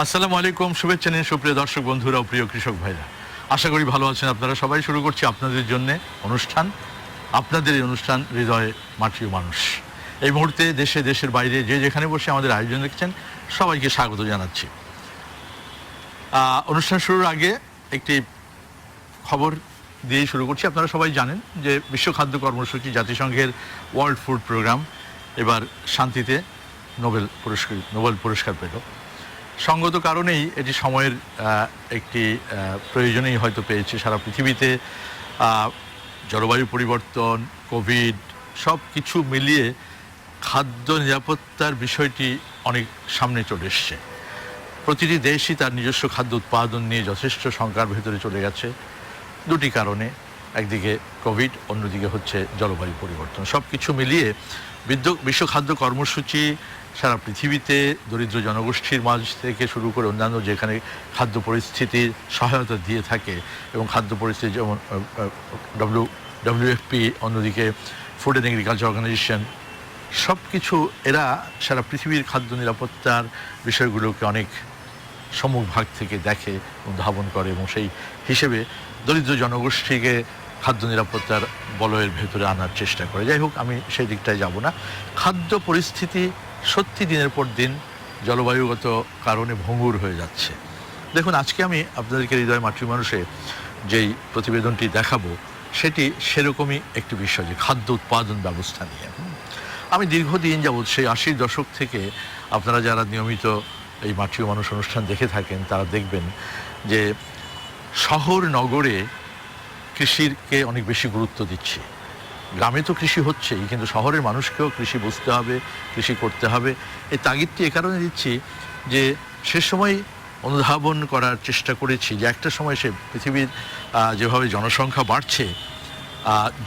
আসসালামু আলাইকুম, শুভেচ্ছা নিন সুপ্রিয় দর্শক বন্ধুরা ও প্রিয় কৃষক ভাইরা। আশা করি ভালো আছেন আপনারা সবাই। শুরু করছি আপনাদের জন্য অনুষ্ঠান, আপনাদের এই অনুষ্ঠান হৃদয়ে মাটির মানুষ। এই মুহূর্তে দেশে দেশের বাইরে যে যেখানে বসে আমাদের আয়োজন দেখছেন সবাইকে স্বাগত জানাচ্ছি। অনুষ্ঠান শুরুর আগে একটি খবর দিয়ে শুরু করছি। আপনারা সবাই জানেন যে বিশ্ব খাদ্য কর্মসূচি, জাতিসংঘের ওয়ার্ল্ড ফুড প্রোগ্রাম এবার শান্তিতে নোবেল পুরস্কার পেল। সঙ্গত কারণেই এটি সময়ের একটি প্রয়োজনেই হয়তো পেয়েছে। সারা পৃথিবীতে জলবায়ু পরিবর্তন, কোভিড সব কিছু মিলিয়ে খাদ্য নিরাপত্তার বিষয়টি অনেক সামনে চলে এসছে। প্রতিটি দেশই তার নিজস্ব খাদ্য উৎপাদন নিয়ে যথেষ্ট শঙ্কার ভেতরে চলে গেছে দুটি কারণে, একদিকে কোভিড, অন্যদিকে হচ্ছে জলবায়ু পরিবর্তন। সব কিছু মিলিয়ে বিশ্ব খাদ্য কর্মসূচি সারা পৃথিবীতে দরিদ্র জনগোষ্ঠীর মাঝ থেকে শুরু করে অন্যান্য যেখানে খাদ্য পরিস্থিতির সহায়তা দিয়ে থাকে এবং খাদ্য পরিস্থিতি যেমন WFP, অন্যদিকে ফুড অ্যান্ড এগ্রিকালচার অর্গানাইজেশন, সব কিছু এরা সারা পৃথিবীর খাদ্য নিরাপত্তার বিষয়গুলোকে অনেক সম্মুখভাগ থেকে দেখে, উদ্ভাবন করে এবং সেই হিসেবে দরিদ্র জনগোষ্ঠীকে খাদ্য নিরাপত্তার বলয়ের ভেতরে আনার চেষ্টা করে। যাই হোক, আমি সেই দিকটায় যাব না। খাদ্য পরিস্থিতি সত্যি দিনের পর দিন জলবায়ুগত কারণে ভঙ্গুর হয়ে যাচ্ছে। দেখুন, আজকে আমি আপনাদেরকে হৃদয় মাতৃ মানুষে যেই প্রতিবেদনটি দেখাবো সেটি সেরকমই একটি বিষয়, যে খাদ্য উৎপাদন ব্যবস্থা নিয়ে। আমি দীর্ঘদিন যাবৎ সেই 80-র দশক থেকে আপনারা যারা নিয়মিত এই মাতৃ মানুষ অনুষ্ঠান দেখে থাকেন তারা দেখবেন যে শহর নগরে কৃষিকে অনেক বেশি গুরুত্ব দিচ্ছে। গ্রামে তো কৃষি হচ্ছেই, কিন্তু শহরের মানুষকেও কৃষি বুঝতে হবে, কৃষি করতে হবে। এই তাগিদটি এ কারণে দিচ্ছি যে সে সময় অনুধাবন করার চেষ্টা করেছি যে একটা সময় সে পৃথিবীর যেভাবে জনসংখ্যা বাড়ছে,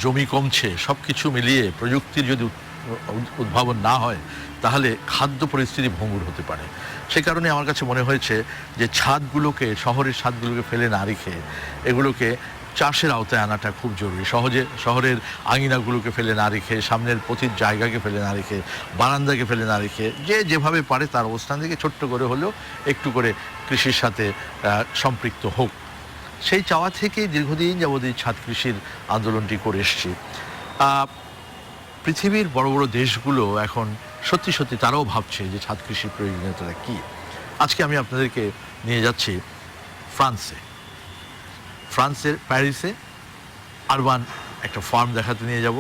জমি কমছে, সব কিছু মিলিয়ে প্রযুক্তির যদি উদ্ভাবন না হয় তাহলে খাদ্য পরিস্থিতি ভঙ্গুর হতে পারে। সে কারণে আমার কাছে মনে হয়েছে যে ছাদগুলোকে, শহরের ছাদগুলোকে ফেলে না রেখে এগুলোকে চাষের আওতায় আনাটা খুব জরুরি। শহরের আঙিনাগুলোকে ফেলে না রেখে, সামনের পথির জায়গাকে ফেলে না রেখে, বারান্দাকে ফেলে না রেখে, যে যেভাবে পারে তার অবস্থান থেকে ছোট্ট করে হলেও একটু করে কৃষির সাথে সম্পৃক্ত হোক, সেই চাওয়া থেকেই দীর্ঘদিন যাবৎ এই ছাদ কৃষির আন্দোলনটি করে এসছি। পৃথিবীর বড় বড় দেশগুলো এখন সত্যি সত্যি তারাও ভাবছে যে ছাদ কৃষির প্রয়োজনীয়তাটা কী। আজকে আমি আপনাদেরকে নিয়ে যাচ্ছি ফ্রান্সের প্যারিসে আরবান একটা ফার্ম দেখাতে নিয়ে যাব।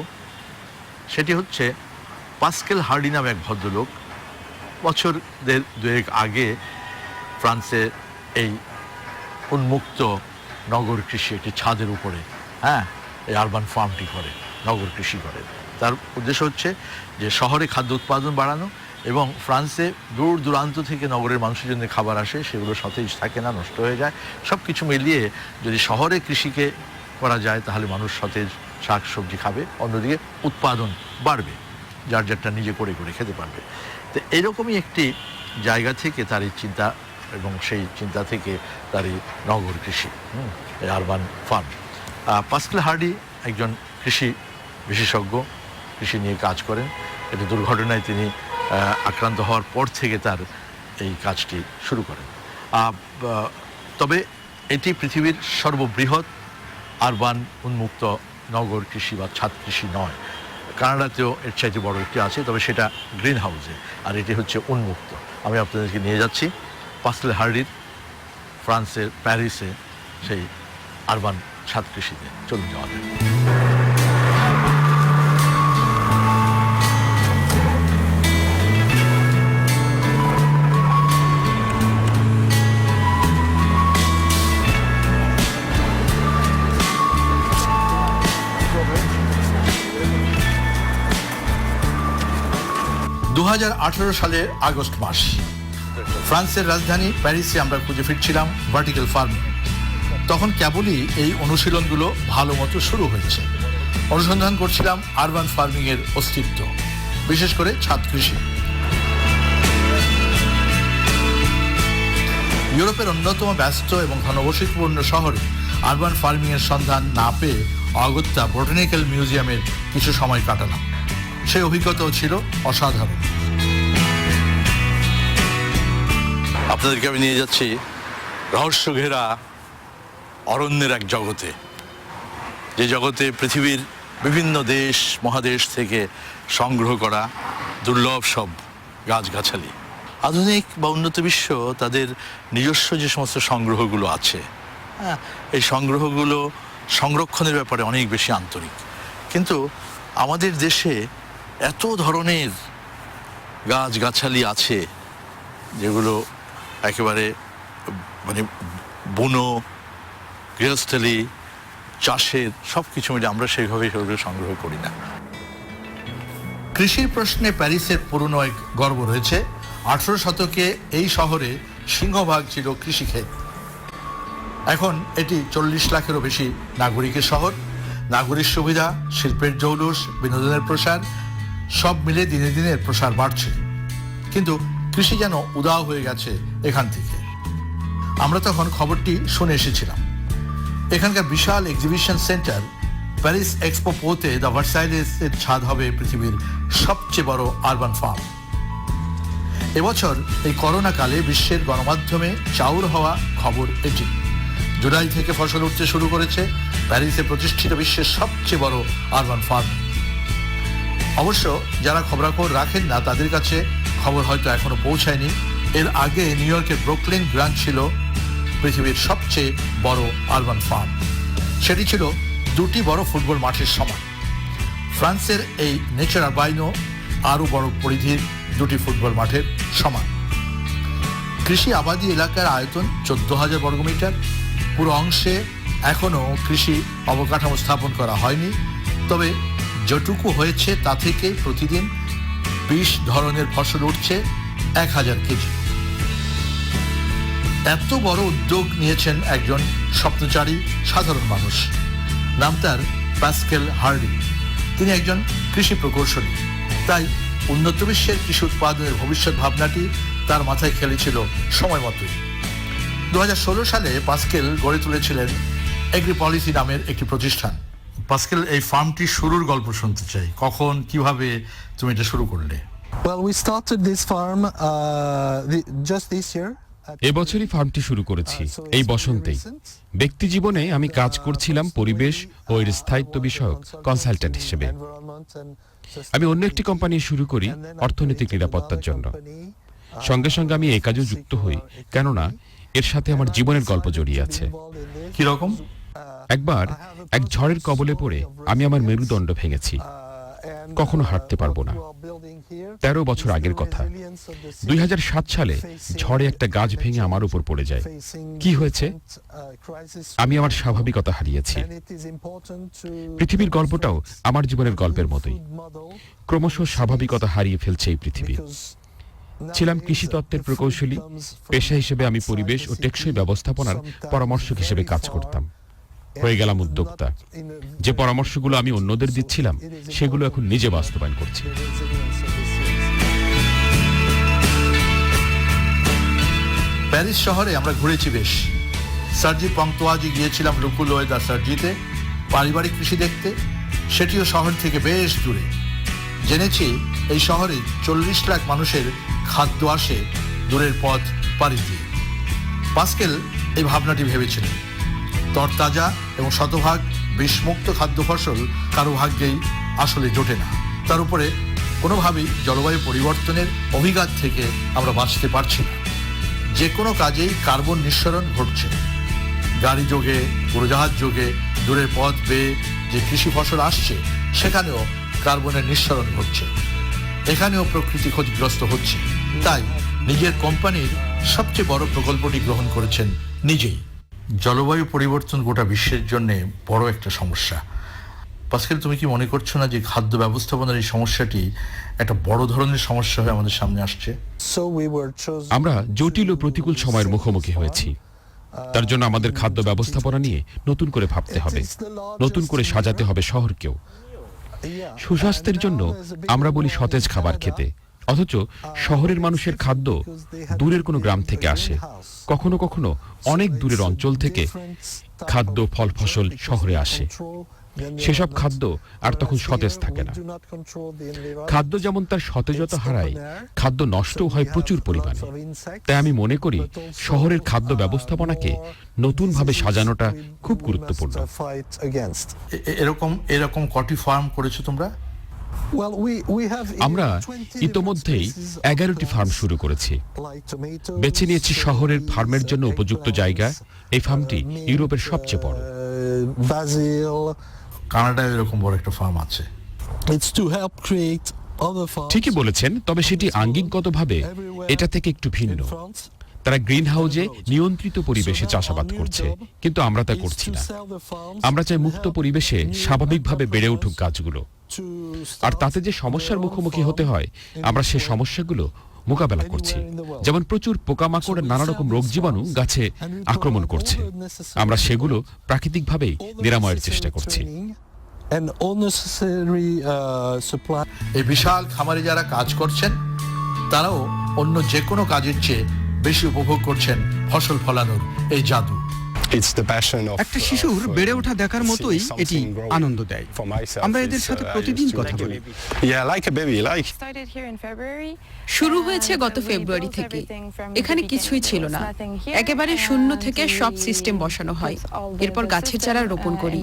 সেটি হচ্ছে পাস্কেল হার্ডি নামে এক ভদ্রলোক বছর দুয়েক আগে ফ্রান্সে এই উন্মুক্ত নগর কৃষি, একটি ছাদের উপরে এই আরবান ফার্মটি করে, নগর কৃষি করে। তার উদ্দেশ্য হচ্ছে যে শহরে খাদ্য উৎপাদন বাড়ানো এবং ফ্রান্সে দূর দূরান্ত থেকে নগরের মানুষের জন্য খাবার আসে, সেগুলো সতেজ থাকে না, নষ্ট হয়ে যায়। সব কিছু মিলিয়ে যদি শহরে কৃষিকে করা যায় তাহলে মানুষ সতেজ শাক সবজি খাবে, অন্যদিকে উৎপাদন বাড়বে, যার যারটা নিজে করে করে খেতে পারবে। তো এইরকমই একটি জায়গা থেকে তার এই চিন্তা, এবং সেই চিন্তা থেকে তার এই নগর কৃষি, এই আরবান ফার্ম। পাস্কেল হার্ডি একজন কৃষি বিশেষজ্ঞ, কৃষি নিয়ে কাজ করেন। এটি দুর্ঘটনায় তিনি আক্রান্ত হওয়ার পর থেকে তার এই কাজটি শুরু করেন। তবে এটি পৃথিবীর সর্ববৃহৎ আরবান উন্মুক্ত নগর কৃষি বা ছাদ কৃষি নয়। কানাডাতেও এর চাইতে বড় একটি আছে, তবে সেটা গ্রিন হাউসে, আর এটি হচ্ছে উন্মুক্ত। আমি আপনাদেরকে নিয়ে যাচ্ছি পাস্কেল হার্ডির ফ্রান্সের প্যারিসে সেই আরবান ছাদ কৃষিতে। চলুন যাওয়া যায়। 2018 সালের আগস্ট মাস, ফ্রান্সের রাজধানী প্যারিসে আমরা খুঁজে ফিরছিলাম ভার্টিক্যাল ফার্মিং। তখন কেবলই এই অনুশীলনগুলো ভালো মতো শুরু হয়েছে। অনুসন্ধান করছিলাম আরবান ফার্মিংয়ের অস্তিত্ব, বিশেষ করে ছাদ কৃষি। ইউরোপের অন্যতম ব্যস্ত এবং ঘনবসতিপূর্ণ শহরে আরবান ফার্মিংয়ের সন্ধান না পেয়ে অগত্যা বোটানিক্যাল মিউজিয়ামের কিছু সময় কাটালাম। সেই অভিজ্ঞতাও ছিল অসাধারণ। আপনাদেরকে আমি নিয়ে যাচ্ছি রহস্য ঘেরা অরণ্যের এক জগতে, যে জগতে পৃথিবীর বিভিন্ন দেশ মহাদেশ থেকে সংগ্রহ করা দুর্লভ সব গাছগাছালি। আধুনিক বা উন্নত বিশ্ব তাদের নিজস্ব যে সমস্ত সংগ্রহগুলো আছে, হ্যাঁ, এই সংগ্রহগুলো সংরক্ষণের ব্যাপারে অনেক বেশি আন্তরিক। কিন্তু আমাদের দেশে এত ধরনের গাছগাছালি আছে যেগুলো একেবারে মানে বুনো, গৃহস্থলী, চাষের সব কিছু মিলে আমরা সেইভাবে সেগুলো সংগ্রহ করি না। কৃষির প্রশ্নে প্যারিসের পুরনো এক গর্ব রয়েছে। 18 শতকে এই শহরে সিংহভাগ ছিল কৃষিক্ষেত। এখন এটি 40 লাখেরও বেশি নাগরিকের শহর। নাগরিক সুবিধা, শিল্পের জৌলুস, বিনোদনের প্রসার সব মিলে দিনে দিনে এর প্রসার বাড়ছে, কিন্তু কৃষি যেন উদাও হয়ে গেছে এখান থেকে। আমরা তখন খবরটি শুনে এসেছিলাম। এখানকার বিশাল এক্সিবিশন সেন্টার প্যারিস এক্সপো পোতে দ্য ভার্সাইলেসের ছাদ হবে পৃথিবীর সবচেয়ে বড় আরবান ফার্ম। এবছর এই করোনা কালে বিশ্বের গণমাধ্যমে চাউর হওয়া খবর এটি। জুলাই থেকে ফসল উঠতে শুরু করেছে প্যারিসে প্রতিষ্ঠিত বিশ্বের সবচেয়ে বড় আরবান ফার্ম। অবশ্য যারা খবরাখবর রাখেন না তাদের কাছে খবর হয়তো এখনো পৌঁছায়নি। এর আগে নিউ ইয়র্কের ব্রুকলিন গ্রান্ট ছিল পৃথিবীর সবচেয়ে বড় আরবান ফার্ম। সেটি ছিল 2টি বড় ফুটবল মাঠের সমান। ফ্রান্সের এই নেচার আরবাইনো আরও বড় পরিধির 2টি ফুটবল মাঠের সমান। কৃষি আবাদী এলাকার আয়তন 14,000 বর্গমিটার। পুরো অংশে এখনও কৃষি অবকাঠামো স্থাপন করা হয়নি, তবে যেটুকু হয়েছে তা থেকে প্রতিদিন 20 ধরনের ফসল উঠছে 1000 কেজি। এত বড় উদ্যোগ নিয়েছেন একজন স্বপ্নচারী সাধারণ মানুষ। নাম তার পাস্কেল হার্ডি। তিনি একজন কৃষি প্রকৌশলী। তাই উন্নত বিশ্বের কৃষি উৎপাদনের ভবিষ্যৎ ভাবনাটি তার মাথায় খেলেছিল সময় মতোই। 2016 সালে পাস্কেল গড়ে তুলেছিলেন এগ্রি পলিসি নামের একটি প্রতিষ্ঠান। পাস্কেল, এই ফার্মটি শুরুর গল্প শুনতে চাই। কখন, কিভাবে তুমি এটা শুরু করলে? Well, we started this farm just this year. এবছরই ফার্মটি শুরু করেছি, এই বসন্তেই। ব্যক্তি জীবনে আমি কাজ করছিলাম পরিবেশ ও এর স্থায়িত্ব বিষয়ক কনসালট্যান্ট হিসেবে। আমি অন্য একটি কোম্পানি শুরু করি অর্থনৈতিক নিরাপত্তার জন্য। সঙ্গে সঙ্গে আমি এই কাজেও যুক্ত হই, কেননা এর সাথে আমার জীবনের গল্প জড়িয়ে আছে। কি রকম? একবার এক ঝড়ের কবলে পড়ে আমি আমার মেরুদণ্ড ভেঙেছি। কখনো হাঁটতে পারবো না। 13 বছর আগের কথা। 2007 সালে ঝড়ে একটা গাছ ভেঙে আমার উপর পড়ে যায়। কি হয়েছে? আমি আমার স্বাভাবিকতা হারিয়েছি। পৃথিবীর গল্পটাও আমার জীবনের গল্পের মতোই। ক্রমশ স্বাভাবিকতা হারিয়ে ফেলছে এই পৃথিবী। ছিলাম কৃষিতত্ত্বের প্রকৌশলী। পেশা হিসেবে আমি পরিবেশ ও টেকসই ব্যবস্থাপনার পরামর্শক হিসেবে কাজ করতাম। হয়ে গেলাম উদ্যোক্তা। যে পরামর্শগুলো আমি অন্যদের দিচ্ছিলাম সেগুলো এখন নিজে বাস্তবায়ন করছি। প্যারিস শহরে আমরা ঘুরেছি বেশ। সার্জি পংতোয়াজি গিয়েছিলাম লুকুলোয় দা সার্জিতে পারিবারিক কৃষি দেখতে। সেটিও শহর থেকে বেশ দূরে। জেনেছি এই শহরে 40 লাখ মানুষের খাদ্য আসে দূরের পথ পাড়ি দিয়ে। পাস্কেল এই ভাবনাটি ভেবেছিলেন। তরতাজা এবং শতভাগ বিষমুক্ত খাদ্য ফসল কারো ভাগ্যেই আসলে জোটে না। তার উপরে কোনোভাবেই জলবায়ু পরিবর্তনের অভিঘাত থেকে আমরা বাঁচতে পারছি না। যে কোনো কাজেই কার্বন নিঃসরণ ঘটছে। গাড়ি যোগে, উড়োজাহাজ যোগে দূরের পথ বেয়ে যে কৃষি ফসল আসছে সেখানেও কার্বনের নিঃসরণ ঘটছে। এখানেও প্রকৃতি ক্ষতিগ্রস্ত হচ্ছে। তাই নিজের কোম্পানির সবচেয়ে বড় প্রকল্পটি গ্রহণ করেছেন নিজেই। জলবায়ু পরিবর্তন গোটা বিশ্বের জন্য বড় একটা সমস্যা। পাস্কেল, তুমি কি মনে করছো না যে খাদ্য ব্যবস্থাপনার এই সমস্যাটি একটা বড় ধরনের সমস্যা হয়ে আমাদের সামনে আসছে? আমরা জটিল ও প্রতিকূল সময়ের মুখোমুখি হয়েছি। তার জন্য আমাদের খাদ্য ব্যবস্থাপনা নিয়ে নতুন করে ভাবতে হবে, নতুন করে সাজাতে হবে শহরকেও। সুস্বাস্থ্যের জন্য আমরা বলি সতেজ খাবার খেতে, অথচ শহরের মানুষের খাদ্য দূরের কোনো গ্রাম থেকে আসে। কখনো কখনো অনেক দূরের অঞ্চল থেকে খাদ্য, ফল, ফসল শহরে আসে। সেসব খাদ্য আর তখন সতেজ থাকে না। খাদ্য যেমন তার সতেজতা হারায়, খাদ্য নষ্টও হয় প্রচুর পরিমাণে। তাই আমি মনে করি শহরের খাদ্য ব্যবস্থাপনাকে নতুনভাবে সাজানোটা খুব গুরুত্বপূর্ণ। এরকম কটি ফার্ম করেছো তোমরা? আমরা ইতোমধ্যেই 11টি ফার্ম শুরু করেছি। বেছে নিয়েছি শহরের ফার্মের জন্য উপযুক্ত জায়গা। এই ফার্মটি ইউরোপের সবচেয়ে বড়। কানাডায় এরকম বড় একটা ফার্ম আছে। ঠিকই বলেছেন, তবে সেটি আঙ্গিকগতভাবে এটা থেকে একটু ভিন্ন। তারা গ্রিন হাউজে নিয়ন্ত্রিত পরিবেশে চাষাবাদ করছে, কিন্তু আমরা তা করছি না। আমরা চাই মুক্ত পরিবেশে স্বাভাবিকভাবে বেড়ে উঠুক গাছগুলো। আর তাতে যে সমস্যার মুখোমুখি হতে হয়, আমরা সে সমস্যাগুলো মোকাবেলা করছি। যেমন প্রচুর পোকামাকড় আর নানা রকম রোগ জীবাণু গাছে আক্রমণ করছে। আমরা সেগুলো প্রাকৃতিকভাবেই নিরাময়ের চেষ্টা করছি। এই বিশাল খামারে যারা কাজ করছেন তারাও অন্য যে কোনো কাজের চেয়ে বেশি উপভোগ করছেন ফসল ফলানোর এই জাদু। একটা শিশুর বেড়ে ওঠা দেখার মতোই এটি আনন্দ দেয়। আমরা এদের সাথে প্রতিদিন কথা বলি। শুরু হয়েছে গত ফেব্রুয়ারি থেকে। এখানে কিছুই ছিল না, একেবারে শূন্য থেকে সব সিস্টেম বসানো হয়। এরপর গাছের চারা রোপণ করি।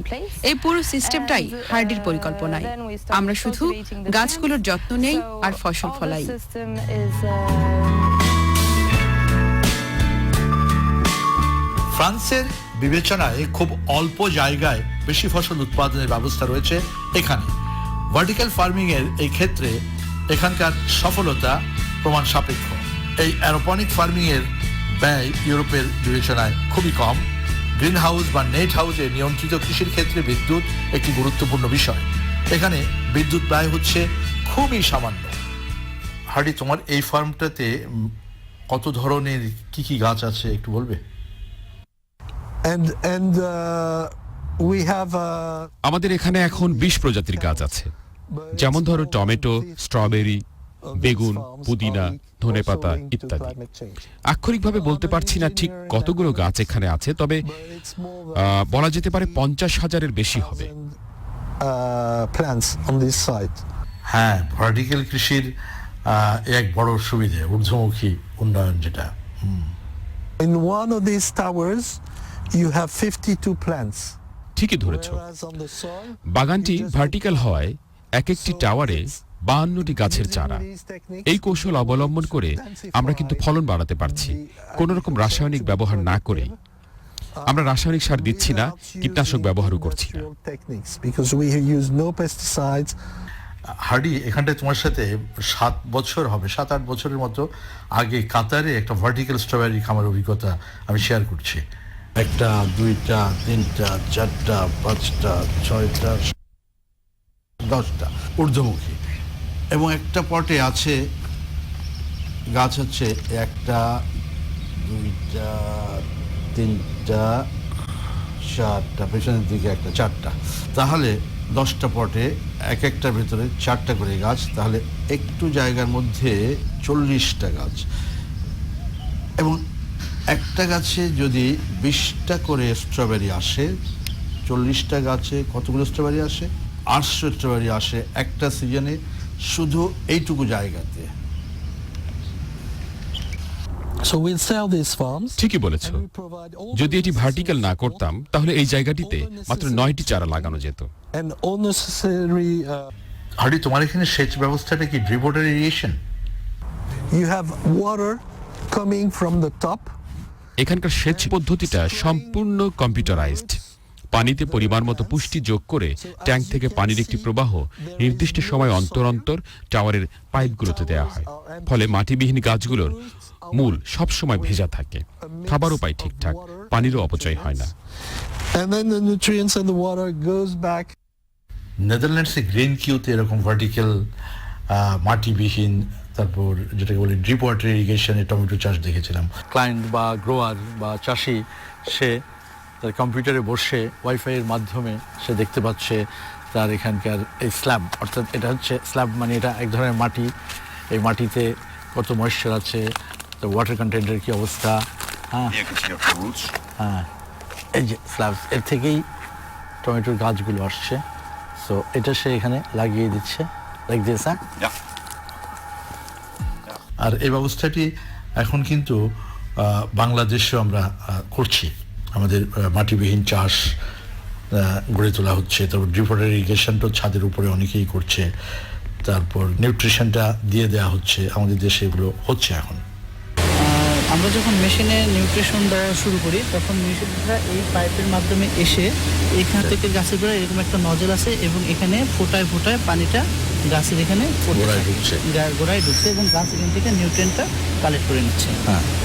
এই পুরো সিস্টেমটাই হার্ডির পরিকল্পনায়। আমরা শুধু গাছগুলোর যত্ন নেই আর ফসল ফলাই। ফ্রান্সের বিবেচনায় খুব অল্প জায়গায় বেশি ফসল উৎপাদনের ব্যবস্থা রয়েছে এখানে। ভার্টিক্যাল ফার্মিং এর এই ক্ষেত্রে এখানকার সফলতা প্রমাণ সাপেক্ষ। এই অ্যারোপনিক ফার্মিং এর ব্যয় ইউরোপের বিবেচনায় খুবই কম। গ্রিন হাউস বা নেট হাউসে নিয়ন্ত্রিত কৃষির ক্ষেত্রে বিদ্যুৎ একটি গুরুত্বপূর্ণ বিষয়। এখানে বিদ্যুৎ ব্যয় হচ্ছে খুবই সামান্য। হার্ডি, তোমার এই ফার্মটাতে কত ধরনের কি গাছ আছে একটু বলবে? আমাদের এখানে এখন 20 প্রজাতির গাছ আছে। যেমন ধরো টমেটো, স্ট্রবেরি, বেগুন, পুদিনা, ধনেপাতা ইত্যাদি। আক্ষরিকভাবে বলতে পারছি না ঠিক কতগুলো গাছ এখানে আছে, তবে বলা যেতে পারে 50,000-এর বেশি হবে। হ্যাঁ, ভার্টিক্যাল কৃষির এক বড় সুবিধা ঊর্ধ্বমুখী উন্নয়ন, যেটা In one of these towers you have 52 plants. ঠিকই ধরেছো। বাগানটি ভার্টিক্যাল হওয়ায় এক একটি টাওয়ারে 52টি গাছের চারা। এই কৌশল অবলম্বন করে আমরা কিন্তু ফলন বাড়াতে পারছি, কোনো রকম রাসায়নিক ব্যবহার না করেই। আমরা রাসায়নিক সার দিচ্ছি না, কীটনাশক ব্যবহারও করছি না। হার্ডি, এখানটায় তোমার সাথে 7-8 বছরের মতো আগে কাতারে একটা ভার্টিক্যাল স্ট্রবেরি খামার অভিজ্ঞতা আমি শেয়ার করছি। 1, 2, 3, 4, 5, 6, 10টা ঊর্ধ্বমুখী, এবং একটা পটে আছে গাছ হচ্ছে 1, 2, 3, 4টা, পেছনের দিকে একটা 4টা, তাহলে 10টা পটে এক একটার ভেতরে 4টা করে গাছ, তাহলে একটু জায়গার মধ্যে 40টা গাছ। এবং একটা গাছে যদি 20টা করে স্ট্রবেরি আসে, 40টা গাছে কতগুলো স্ট্রবেরি আসে? 800 স্ট্রবেরি আসে একটা সিজনে, শুধু এইটুকু জায়গাতে। ঠিকই বলেছো। যদি এটি ভার্টিক্যাল না করতাম তাহলে এই জায়গাটিতে মাত্র 9টি চারা লাগানো যেত। হার্ডি, তোমার এখানে সেচ ব্যবস্থাটা কি ড্রিপ ওয়াটার ইরিগেশন? এখানকার সেচ পদ্ধতিটা সম্পূর্ণ কম্পিউটারাইজড। পানিতে পরিমাণ মতো পুষ্টি যোগ করে ট্যাঙ্ক থেকে পানির একটি প্রবাহ নির্দিষ্ট সময় অন্তর অন্তর টাওয়ারের পাইপগুলোতে দেওয়া হয়। ফলে মাটিবিহীন গাছগুলোর মূল সবসময় ভেজা থাকে, খাবারও পায় ঠিকঠাক, পানিরও অপচয় হয় না। নেদারল্যান্ডসে গ্রিন কিউতে এরকম ভার্টিক্যাল মাটিবিহীন, তারপর যেটাকে বলি ড্রিপ ওয়াটার ইরিগেশনে টমেটো চাষ দেখেছিলাম। ক্লায়েন্ট বা গ্রোয়ার বা চাষি, সে তার কম্পিউটারে বসে ওয়াইফাইয়ের মাধ্যমে সে দেখতে পাচ্ছে তার এখানকার এই স্ল্যাব, অর্থাৎ এটা হচ্ছে স্ল্যাব, মানে এটা এক ধরনের মাটি। এই মাটিতে কত ময়েশ্চার আছে, তো ওয়াটার কন্টেন্টের কী অবস্থা। হ্যাঁ, এই যে স্ল্যাব, এর থেকেই টমেটোর গাছগুলো আসছে, সো এটা সে এখানে লাগিয়ে দিচ্ছে লাইক দিস। হ্যাঁ, আর এই ব্যবস্থাটি এখন কিন্তু বাংলাদেশেও আমরা করছি। আমাদের মাটিবিহীন চাষ গড়ে তোলা হচ্ছে, তারপর ড্রিপ ওয়াটার ইরিগেশনটা ছাদের উপরে অনেকেই করছে, তারপর নিউট্রিশনটা দিয়ে দেওয়া হচ্ছে, আমাদের দেশে এগুলো হচ্ছে এখন। আমরা যখন মেশিনে নিউট্রিশন দেওয়া শুরু করি তখন নিউট্রিশনটা এই পাইপের মাধ্যমে এসে এখান থেকে গাছের গোড়ায় এরকম একটা নজল আছে এবং এখানে ফোটায় ফোটায় পানিটা গাছের এখানে গোড়ায় ঢুকছে এবং গাছ এখান থেকে নিউট্রিয়েন্টটা কালেক্ট করে নিচ্ছে।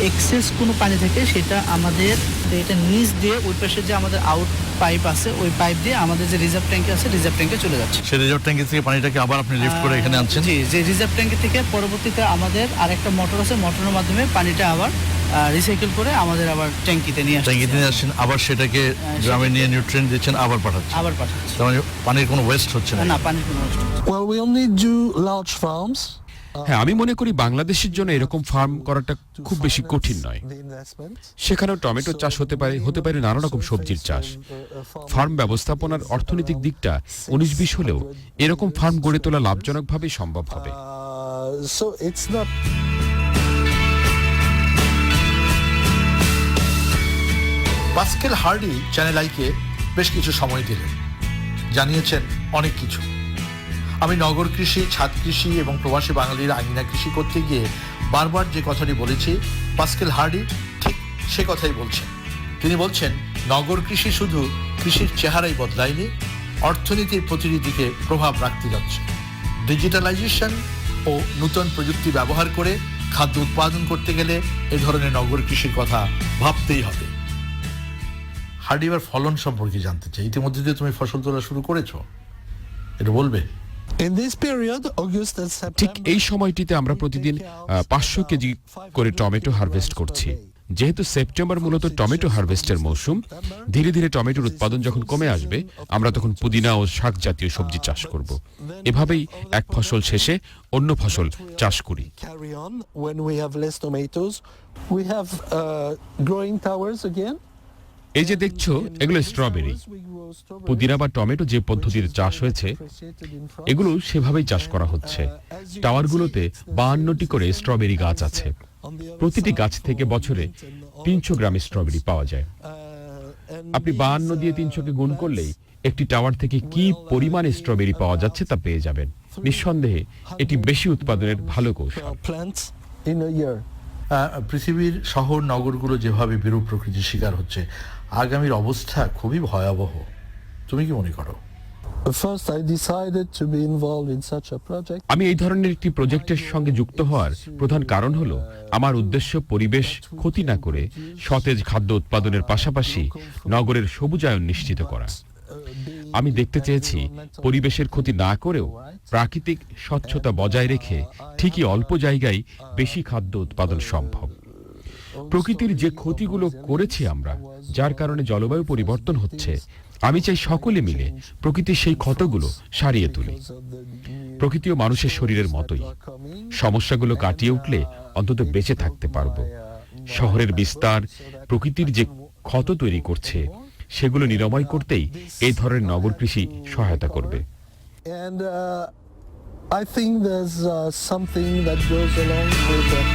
এক্সেস কোনো পানি থেকে সেটা আমাদের এটা নিচ দিয়ে ওই পাশে যে আমাদের আউট পাইপ আছে ওই পাইপ দিয়ে আমাদের যে রিজার্ভ ট্যাঙ্কি আছে রিজার্ভ ট্যাঙ্কে চলে যাচ্ছে। সেই রিজার্ভ ট্যাঙ্কি থেকে পানিটাকে আবার আপনি লিফট করে এখানে আনছেন? জি, যে রিজার্ভ ট্যাঙ্কি থেকে পরবর্তীতে আমাদের আরেকটা মোটর আছে, মোটরের মাধ্যমে পানিটা আবার রিসাইকেল করে আমাদের আবার ট্যাঙ্কিতে নিয়ে আসছেন, আবার সেটাকে গ্রামে নিয়ে নিউট্রিয়েন্ট দিচ্ছেন, আবার পাঠাচ্ছেন। তার মানে পানির কোনো ওয়েস্ট হচ্ছে না? না, পানির কোনো ওয়েস্ট হচ্ছে না। Well, we only do large farms. হ্যাঁ, আমি মনে করি বাংলাদেশের জন্য এরকম ফার্ম করাটা খুব বেশি কঠিন নয়। সেখানেও টমেটো চাষ হতে পারে নানা রকম সবজির চাষ। ফার্ম ব্যবস্থাপনার অর্থনৈতিক দিকটা 19-20 হলেও এরকম ফার্ম গড়ে তোলা লাভজনকভাবে সম্ভব হবে। So it's not. Pascal Hardy চ্যানেল আইকে বেশ কিছু সময় দিলেন, জানিয়েছেন অনেক কিছু। আমি নগর কৃষি, ছাদ কৃষি এবং প্রবাসী বাঙালির আঙিনা কৃষি করতে গিয়ে বারবার যে কথাটি বলেছি, পাস্কেল হার্ডি ঠিক সে কথাই বলছেন। তিনি বলছেন নগর কৃষি শুধু কৃষির চেহারাই বদলায়নি, অর্থনীতির প্রতিটি দিকে প্রভাব রাখতে যাচ্ছে। ডিজিটালাইজেশন ও নূতন প্রযুক্তি ব্যবহার করে খাদ্য উৎপাদন করতে গেলে এ ধরনের নগর কৃষির কথা ভাবতেই হবে। হার্ডি, এবার ফলন সম্পর্কে জানতে চাই। ইতিমধ্যে দিয়ে তুমি ফসল তোলা শুরু করেছো, এটা বলবে? In this period, August and September, ঠিক এই সময়টিতে আমরা প্রতিদিন 500 কেজি করে টমেটো হারভেস্ট করছি। যেহেতু সেপ্টেম্বর মূলত টমেটো হারভেস্টের মৌসুম, ধীরে ধীরে টমেটোর উৎপাদন যখন কমে আসবে আমরা তখন পুদিনা ও শাক জাতীয় সবজি চাষ করব। এভাবেই এক ফসল শেষে অন্য ফসল চাষ করি। carry on when we have less tomatoes. We have growing towers again. এই যে দেখছো এগুলো স্ট্রবেরি। পুদিনা বা টমেটো যে পদ্ধতিতে চাষ হয়েছে এগুলো সেভাবেই চাষ করা হচ্ছে। টাওয়ারগুলোতে 52টি করে স্ট্রবেরি গাছ আছে। প্রতিটি গাছ থেকে বছরে 300 গ্রাম স্ট্রবেরি পাওয়া যায়। আপনি 52 দিয়ে 300কে গুণ করলেই একটি টাওয়ার থেকে কি পরিমাণে স্ট্রবেরি পাওয়া যাচ্ছে তা পেয়ে যাবেন। নিঃসন্দেহে এটি বেশি উৎপাদনের ভালো কৌশল। Plants in a year. পৃথিবীর শহর নগরগুলো যেভাবে বিরূপ প্রকৃতির শিকার হচ্ছে, আগামীর অবস্থা খুবই ভয়াবহ। তুমি কি মনে করো? First, I decided to be involved in such a project. আমি এই ধরনের একটি প্রজেক্টের সঙ্গে যুক্ত হওয়ার প্রধান কারণ হলো আমার উদ্দেশ্য পরিবেশ ক্ষতি না করে সতেজ খাদ্য উৎপাদনের পাশাপাশি নগরের সবুজায়ন নিশ্চিত করা। আমি দেখতে চেয়েছি পরিবেশের ক্ষতি না করেও প্রাকৃতিক স্বচ্ছতা বজায় রেখে ঠিকই অল্প জায়গায় বেশি খাদ্য উৎপাদন সম্ভব। প্রকৃতির যে ক্ষতিগুলো করেছি আমরা, যার কারণে জলবায়ু পরিবর্তন হচ্ছে, আমি চাই সকলে মিলে প্রকৃতির সেই ক্ষতগুলো সারিয়ে তুলি। প্রকৃতিও মানুষের শরীরের মতোই, সমস্যাগুলো কাটিয়ে উঠলে অন্তত বেঁচে থাকতে পারবো। শহরের বিস্তার প্রকৃতির যে ক্ষত তৈরি করছে সেগুলো নিরাময় করতেই এই ধরনের নগর কৃষি সহায়তা করবে। And I think there's something that goes along with that.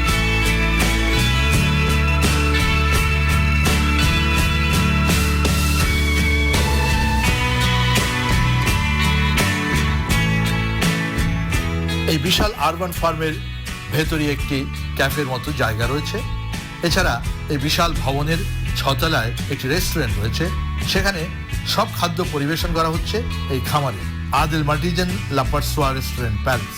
এই বিশাল আরবান ফার্মের ভেতরে একটি ক্যাফের মতো জায়গা রয়েছে। এছাড়া এই বিশাল ভবনের 6 তলায় একটি রেস্টুরেন্ট রয়েছে, সেখানে সব খাদ্য পরিবেশন করা হচ্ছে এই খামারে। আদেল মার্টিজেন লাপারসোয়া রেস্টুরেন্ট, প্যারিস।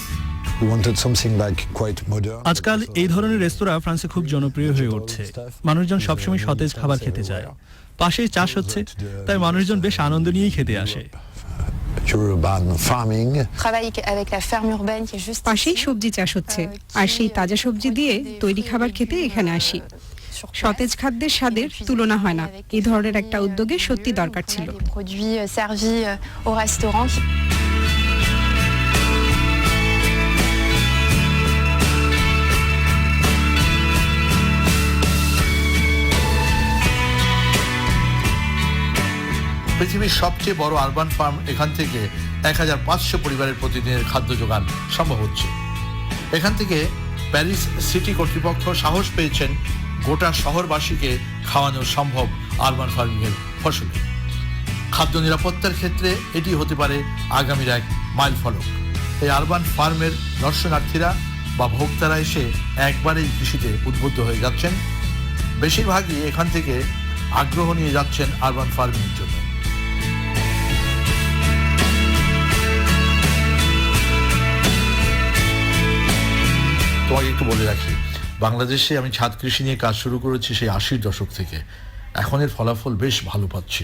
আজকাল এই ধরনের রেস্তোরাঁ ফ্রান্সে খুব জনপ্রিয় হয়ে উঠছে। মানুষজন সবসময় সতেজ খাবার খেতে চায়। পাশেই চাষ হচ্ছে, তাই মানুষজন বেশ আনন্দ নিয়েই খেতে আসে। পাশেই সবজি চাষ হচ্ছে, আর সেই তাজা সবজি দিয়ে তৈরি খাবার খেতে এখানে আসি। সতেজ খাদ্যের স্বাদের তুলনা হয় না। এই ধরনের একটা উদ্যোগে সত্যি দরকার ছিল। পৃথিবীর পৃথিবীর সবচেয়ে বড় আরবান ফার্ম এখান থেকে 1500 পরিবারের প্রতিদিনের খাদ্য যোগান সম্ভব হচ্ছে। এখান থেকে প্যারিস সিটি কর্তৃপক্ষ সাহস পেয়েছেন গোটা শহরবাসীকে খাওয়ানো সম্ভব আরবান ফার্মিংয়ের ফসলে। খাদ্য নিরাপত্তার ক্ষেত্রে এটি হতে পারে আগামীর এক মাইল ফলক। এই আরবান ফার্মের দর্শনার্থীরা বা ভোক্তারা এসে একবারেই কৃষিতে উদ্বুদ্ধ হয়ে যাচ্ছেন। বেশিরভাগই এখান থেকে আগ্রহ নিয়ে যাচ্ছেন আরবান ফার্মিংয়ের জন্য। তোমাকে একটু বলে রাখি, বাংলাদেশে আমি ছাদ কৃষি নিয়ে কাজ শুরু করেছি সেই 80-র দশক থেকে। এখন এর ফলাফল বেশ ভালো পাচ্ছি।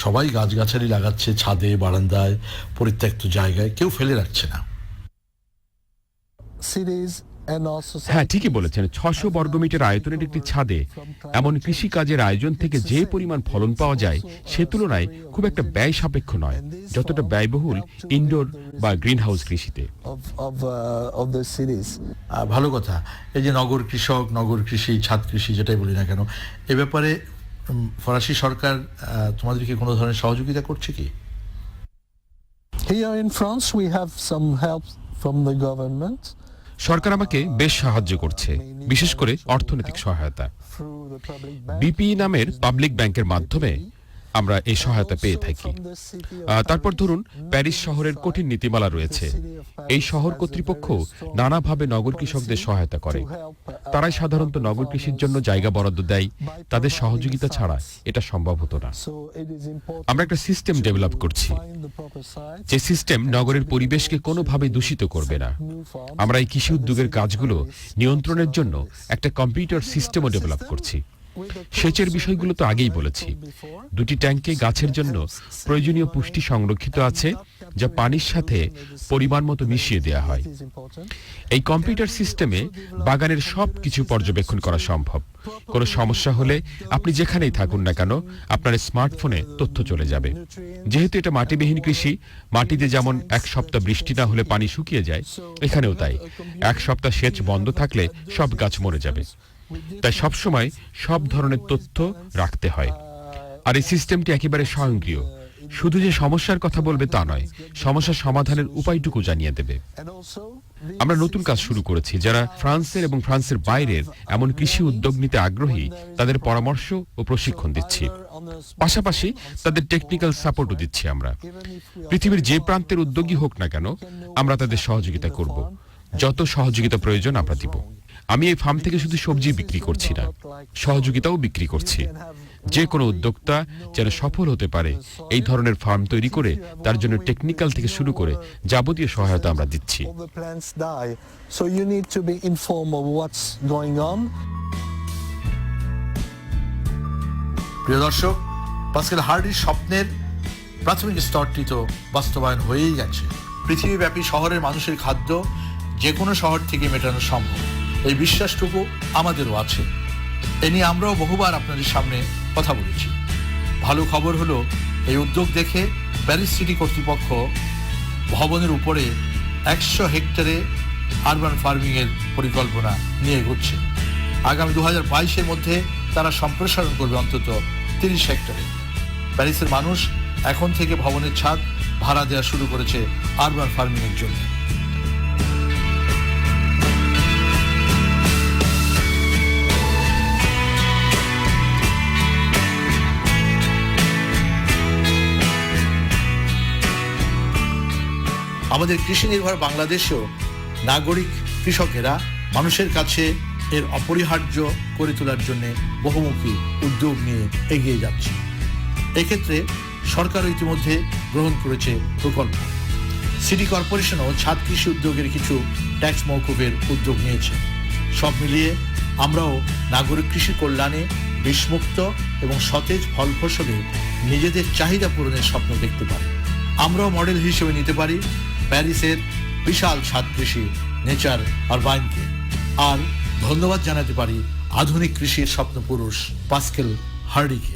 সবাই গাছগাছালি লাগাচ্ছে, ছাদে, বারান্দায়, পরিত্যক্ত জায়গায়, কেউ ফেলে রাখছে না। হ্যাঁ, ঠিকই বলেছেন। 600 বর্গমিটার আয়তনের একটি ছাদে এমন কৃষি কাজের আয়োজন থেকে যে পরিমাণ ফলন পাওয়া যায় সে তুলনায় খুব একটা ব্যয় সাপেক্ষ নয়, যতটা ব্যয়বহুল ইনডোর বা গ্রিন হাউস কৃষিতে। ভালো কথা। এই যে নগর কৃষক, নগর কৃষি, ছাদ কৃষি যেটাই বলি না কেন, এ ব্যাপারে ফরাসি সরকার তোমাদেরকে কোনো ধরনের সহযোগিতা করছে কি? Here in France we have some help from the government. সরকার আমাকে বেশ সাহায্য করছে, বিশেষ করে অর্থনৈতিক সহায়তা। বিপি নামের পাবলিক ব্যাংকের মাধ্যমে আমরা এই সহায়তা পেয়ে থাকি। তারপর ধরুন, প্যারিস শহরের কঠিন নীতিমালা রয়েছে। এই শহর কর্তৃপক্ষ নানাভাবে নগর কৃষকদের সহায়তা করে। তারাই সাধারণত নগর কৃষির জন্য জায়গা বরাদ্দ দেয়। তাদের সহযোগিতা ছাড়া এটা সম্ভব হতো না। আমরা একটা সিস্টেম ডেভেলপ করছি, যে সিস্টেম নগরের পরিবেশকে কোনোভাবে দূষিত করবে না। আমরা এই কৃষি উদ্যোগের কাজগুলো নিয়ন্ত্রণের জন্য একটা কম্পিউটার সিস্টেমও ডেভেলপ করছি। সেচের বিষয়গুলো তো আগেই বলেছি। 2টি ট্যাঙ্কে গাছের জন্য প্রয়োজনীয় পুষ্টি সংরক্ষিত আছে, যা পানির সাথে পরিমাণ মতো মিশিয়ে দেওয়া হয়। এই কম্পিউটার সিস্টেমে বাগানের সব কিছু পর্যবেক্ষণ করা সম্ভব। কোনো সমস্যা হলে আপনি যেখানেই থাকুন না কেন, আপনার স্মার্টফোনে তথ্য চলে যাবে। যেহেতু এটা মাটিবিহীন কৃষি, মাটিতে যেমন 1 সপ্তাহ বৃষ্টি না হলে পানি শুকিয়ে যায়, এখানেও তাই। 1 সপ্তাহ সেচ বন্ধ থাকলে সব গাছ মরে যাবে। তাই সবসময় সব ধরনের তথ্য রাখতে হয়। আর এই সিস্টেমটি একেবারে স্বয়ংক্রিয়। শুধু যে সমস্যার কথা বলবে তা নয়, সমস্যার সমাধানের উপায়টুকু জানিয়ে দেবে। আমরা নতুন কাজ শুরু করেছি। যারা ফ্রান্সের এবং ফ্রান্সের বাইরের এমন কৃষি উদ্যোগ নিতে আগ্রহী, তাদের পরামর্শ ও প্রশিক্ষণ দিচ্ছি। পাশাপাশি তাদের টেকনিক্যাল সাপোর্টও দিচ্ছি আমরা। পৃথিবীর যে প্রান্তের উদ্যোগী হোক না কেন, আমরা তাদের সহযোগিতা করব। যত সহযোগিতা প্রয়োজন আমরা দিব। আমি এই ফার্ম থেকে শুধু সবজি বিক্রি করছি না, সহযোগিতাও বিক্রি করছি। যে কোনো উদ্যোক্তা যেন সফল হতে পারে, এই ধরনের ফার্ম তৈরি করে তার জন্য টেকনিক্যাল থেকে শুরু করে যাবতীয় সহায়তা আমরা দিচ্ছি। প্রিয় দর্শক, পাস্কেল হার্ডির স্বপ্নের প্রাথমিক স্তরটি তো বাস্তবায়ন হয়েই গেছে। পৃথিবীব্যাপী শহরের মানুষের খাদ্য যে কোনো শহর থেকে মেটানো সম্ভব, এই বিশ্বাসটুকু আমাদেরও আছে। এ নিয়ে আমরাও বহুবার আপনাদের সামনে কথা বলেছি। ভালো খবর হলো, এই উদ্যোগ দেখে প্যারিস সিটি কর্তৃপক্ষ ভবনের উপরে 100 হেক্টরে আরবান ফার্মিংয়ের পরিকল্পনা নিয়ে এগোচ্ছে। আগামী 2022-এর মধ্যে তারা সম্প্রসারণ করবে অন্তত 30 হেক্টরে। প্যারিসের মানুষ এখন থেকে ভবনের ছাদ ভাড়া দেওয়া শুরু করেছে আরবান ফার্মিংয়ের জন্য। আমাদের কৃষি নির্ভর বাংলাদেশেও নাগরিক কৃষকেরা মানুষের কাছে এর অপরিহার্য করে তোলার জন্য বহুমুখী উদ্যোগ নিয়ে এগিয়ে যাচ্ছে। এক্ষেত্রে সরকার ইতিমধ্যে গ্রহণ করেছে প্রকল্প। সিটি কর্পোরেশনও ছাদ কৃষি উদ্যোগের কিছু ট্যাক্স মওকুফের উদ্যোগ নিয়েছে। সব মিলিয়ে আমরাও নাগরিক কৃষি কল্যাণে বিষমুক্ত এবং সতেজ ফল ফসলে নিজেদের চাহিদা পূরণের স্বপ্ন দেখতে পারি। আমরাও মডেল হিসেবে নিতে পারি প্যারিসের বিশাল ছাদ কৃষি নেচার আরবাইনকে। আর ধন্যবাদ জানাতে পারি আধুনিক কৃষির স্বপ্নপুরুষ পাস্কেল হার্ডিকে।